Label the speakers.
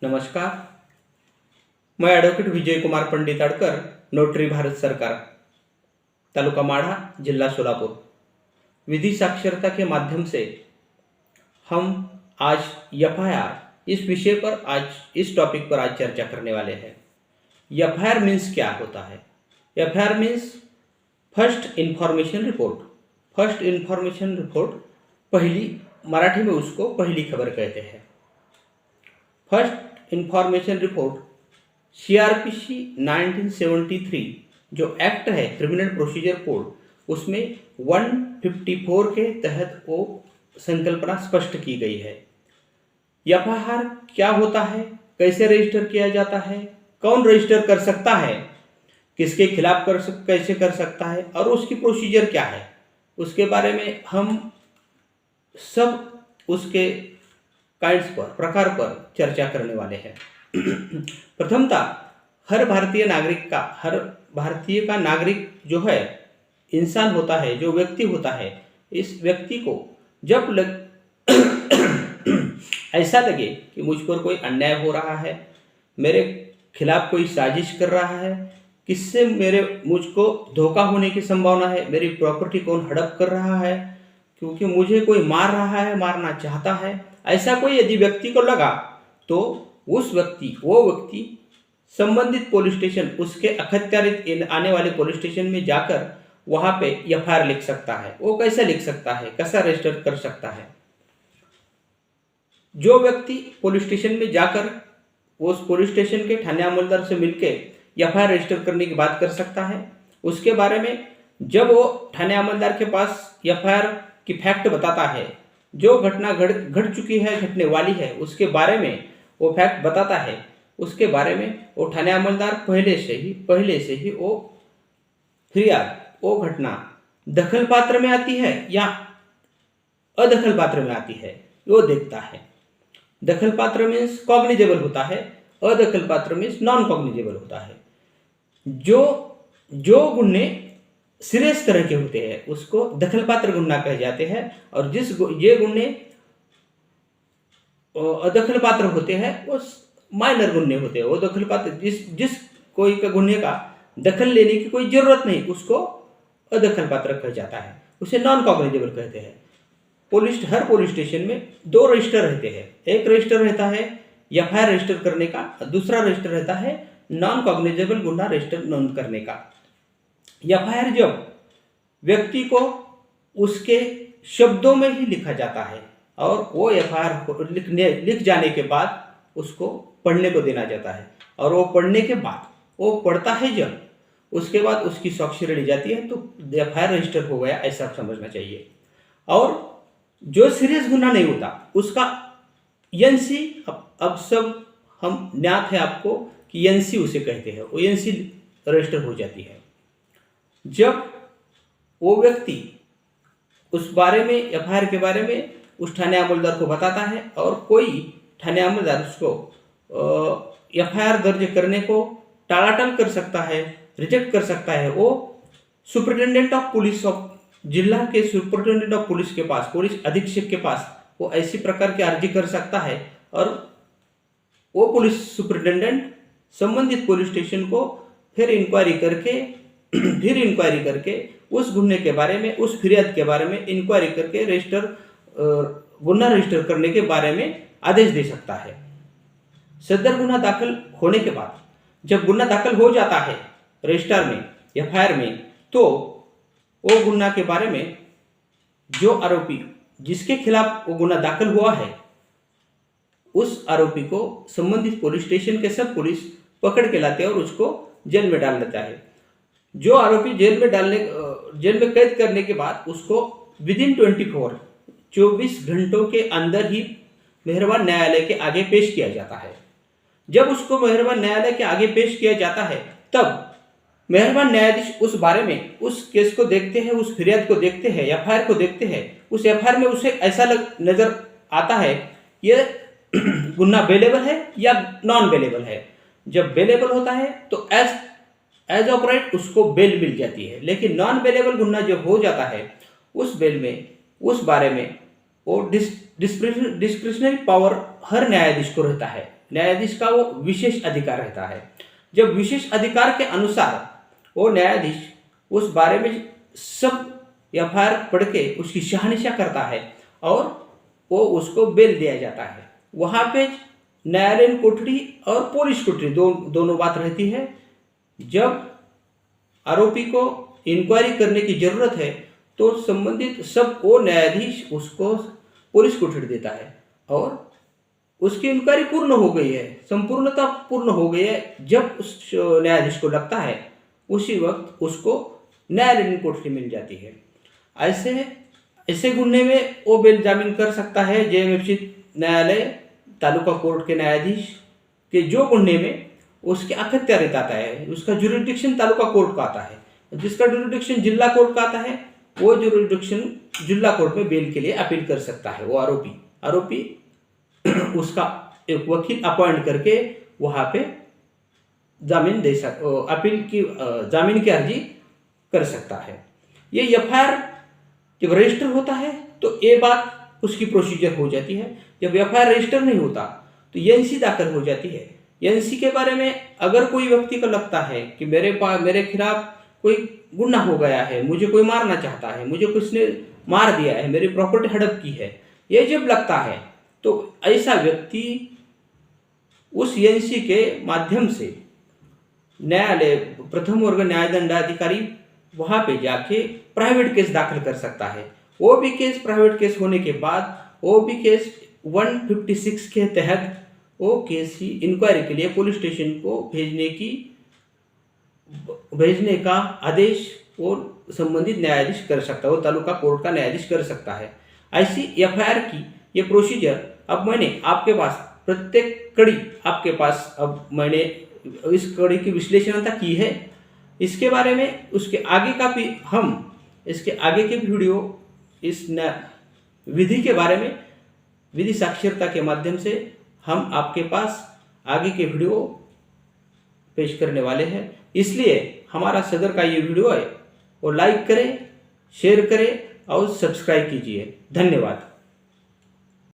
Speaker 1: नमस्कार। मैं advocate Vijay Kumar Pandit Adkar, notary Bharat सरकार, तालुका माढ़ा, जिला सोलापुर। विधि साक्षरता के माध्यम से हम आज एफआईआर इस विषय पर इस टॉपिक पर आज चर्चा करने वाले हैं। एफआईआर मीन्स क्या होता है? FIR means first information report. First information report, पहली, मराठी में उसको पहली खबर कहते हैं। फर्स्ट इन्फॉर्मेशन रिपोर्ट सीआरपीसी 1973 जो एक्ट है, क्रिमिनल प्रोसीजर कोड, उसमें 154 के तहत वो संकल्पना स्पष्ट की गई है। एफआईआर क्या होता है, कैसे रजिस्टर किया जाता है, कौन रजिस्टर कर सकता है, किसके खिलाफ कैसे कर सकता है और उसकी प्रोसीजर क्या है, उसके बारे में हम सब उसके काइंड्स पर, प्रकार पर चर्चा करने वाले हैं। प्रथमतः हर भारतीय नागरिक जो है, इंसान होता है, जो व्यक्ति होता है, इस व्यक्ति को जब ऐसा लगे कि मुझ पर कोई अन्याय हो रहा है, मेरे खिलाफ कोई साजिश कर रहा है, किससे मुझको धोखा होने की संभावना है, मेरी प्रॉपर्टी कौन हड़प कर रहा है, क्योंकि मुझे कोई मार रहा है, मारना चाहता है, ऐसा कोई यदि व्यक्ति को लगा तो वो व्यक्ति संबंधित पुलिस स्टेशन, उसके अखत्यारित आने वाले पुलिस स्टेशन में जाकर वहां पे एफआईआर लिख सकता है। वो कैसे लिख सकता है, कैसा रजिस्टर कर सकता है? जो व्यक्ति पुलिस स्टेशन में जाकर उस पुलिस स्टेशन के थाने अमलदार से मिलकर एफआईआर रजिस्टर करने की बात कर सकता है। उसके बारे में जब वो थाने अमलदार के पास एफआईआर की फैक्ट बताता है, जो घटना घट चुकी है, घटने वाली है, उसके बारे में वो फैक्ट बताता है, उसके बारे में वो थाने अमलदार पहले से ही वो फिरियाद, वो घटना दखल पात्र में आती है या अदखल पात्र में आती है, वो देखता है। दखल पात्र मीन्स कॉग्निजेबल होता है, अदखल पात्र मीन्स नॉन कॉग्निजेबल होता है। जो गुन्हे सीरियस तरह के होते हैं उसको दखल पात्र गुन्हा कहे जाते हैं, और ये गुन्हे अदखल पात्र होते हैं वो माइनर गुन्हे होते हैं। वो दखल पात्र जिस कोई का गुन्हे का दखल लेने की कोई जरूरत नहीं, उसको अदखल पात्र कहा जाता है, उसे नॉन कॉग्निजेबल कहते हैं। हर पुलिस स्टेशन में 2 रजिस्टर रहते हैं। एक रजिस्टर रहता है एफआईआर रजिस्टर करने का, दूसरा रजिस्टर रहता है नॉन कॉग्निजेबल गुन्हा रजिस्टर नोंद करने का। एफआईआर जब व्यक्ति को उसके शब्दों में ही लिखा जाता है और वो एफआईआर लिख जाने के बाद उसको पढ़ने को देना जाता है, और वो पढ़ने के बाद वो पढ़ता है जब, उसके बाद उसकी स्वाक्षरी ली जाती है, तो एफआईआर रजिस्टर हो गया, ऐसा समझना चाहिए। और जो सीरियस गुना नहीं होता उसका एनसी, अब सब हम ज्ञात है आपको कि एनसी उसे कहते हैं, वो एनसी रजिस्टर हो जाती है। जब वो व्यक्ति उस बारे में, एफआईआर के बारे में उस थाने अमलदार को बताता है, और कोई थाने अमलदार उसको एफआईआर दर्ज करने को टालाटल कर सकता है, रिजेक्ट कर सकता है, वो सुपरिटेंडेंट ऑफ पुलिस ऑफ जिला के सुपरिटेंडेंट ऑफ पुलिस के पास, पुलिस अधीक्षक के पास वो ऐसी प्रकार की अर्जी कर सकता है, और वो पुलिस सुपरिटेंडेंट संबंधित पुलिस स्टेशन को फिर इंक्वायरी करके उस गुन्हे के बारे में, उस फिरियाद के बारे में इंक्वायरी करके गुन्हा रजिस्टर करने के बारे में आदेश दे सकता है। सदर गुन्हा दाखिल होने के बाद, जब गुन्हा दाखिल हो जाता है रजिस्टर में, एफआईआर में, तो वो गुन्हा के बारे में जो आरोपी जिसके खिलाफ वो गुन्हा दाखिल हुआ है, उस आरोपी को संबंधित पुलिस स्टेशन के सब पुलिस पकड़ के लाते हैं और उसको जेल में डाल देता है। जो आरोपी जेल में कैद करने के बाद उसको विदिन 24 घंटों के अंदर ही मेहरबान न्यायालय के आगे पेश किया जाता है। जब उसको मेहरबान न्यायालय के आगे पेश किया जाता है, तब मेहरबान न्यायाधीश उस बारे में, उस केस को देखते हैं, उस फिरियाद को देखते हैं, एफआईआर को देखते हैं। उस एफआईआर में उसे ऐसा नजर आता है ये गुन्हा बेलेबल है या नॉन बेलेबल है। जब बेलेबल होता है तो एज ऑफ राइट उसको बेल मिल जाती है, लेकिन नॉन बेलेबल गुन्हा जब हो जाता है उस बेल में, उस बारे में वो डिस्क्रिशनरी पावर हर न्यायाधीश को रहता है। न्यायाधीश का वो विशेष अधिकार रहता है। जब विशेष अधिकार के अनुसार वो न्यायाधीश उस बारे में सब एफआईआर पढ़ के उसकी शहानिशा करता है और वो उसको बेल दिया जाता है। वहाँ पे न्यायालयीन कोठरी और पुलिस कोठरी दोनों बात रहती है। जब आरोपी को इंक्वायरी करने की जरूरत है तो संबंधित सब वो न्यायाधीश उसको पुलिस कोठरी देता है और उसकी इंक्वायरी पूर्ण हो गई है, संपूर्णता पूर्ण हो गई है। जब उस न्यायाधीश को लगता है उसी वक्त उसको न्यायालयीन कोठरी मिल जाती है। ऐसे गुन्हे में वो बेल जामीन कर सकता है जेएमएफसी न्यायालय तालुका कोर्ट के न्यायाधीश के जो गुन्हे में उसके अखत्यारित आता है, उसका जुरिडिक्शन तालुका कोर्ट का आता है, जिसका जुरिडिक्शन जिला कोर्ट का आता है, वो जुरिडिक्शन जिला कोर्ट में बेल के लिए अपील कर सकता है। वो आरोपी उसका एक वकील अपॉइंट करके वहाँ पे जामीन की अर्जी कर सकता है। ये एफआईआर जब रजिस्टर होता है तो ये बात उसकी प्रोसीजर हो जाती है। जब एफआईआर रजिस्टर नहीं होता तो एनसी दाखिल हो जाती है। एनसी के बारे में अगर कोई व्यक्ति को लगता है कि मेरे खिलाफ कोई गुनाह हो गया है, मुझे कोई मारना चाहता है, मुझे किसने मार दिया है, मेरी प्रॉपर्टी हड़प की है, ये जब लगता है तो ऐसा व्यक्ति उस एनसी के माध्यम से न्यायालय प्रथम वर्ग न्यायदंडाधिकारी वहाँ पे जाके प्राइवेट केस दाखिल कर सकता है। वो भी केस प्राइवेट केस होने के बाद वो भी केस 156 के तहत वो केस की इंक्वायरी के लिए पुलिस स्टेशन को भेजने का आदेश वो संबंधित न्यायाधीश कर सकता है, वो तालुका कोर्ट का न्यायाधीश कर सकता है। ऐसी एफआईआर की ये प्रोसीजर अब मैंने आपके पास प्रत्येक कड़ी आपके पास अब मैंने इस कड़ी की विश्लेषणता की है। इसके बारे में उसके आगे का भी हम इसके आगे के वीडियो इस विधि के बारे में विधि साक्षरता के माध्यम से हम आपके पास आगे के वीडियो पेश करने वाले हैं। इसलिए हमारा सदर का ये वीडियो है वो लाइक करें, शेयर करें और सब्सक्राइब कीजिए। धन्यवाद।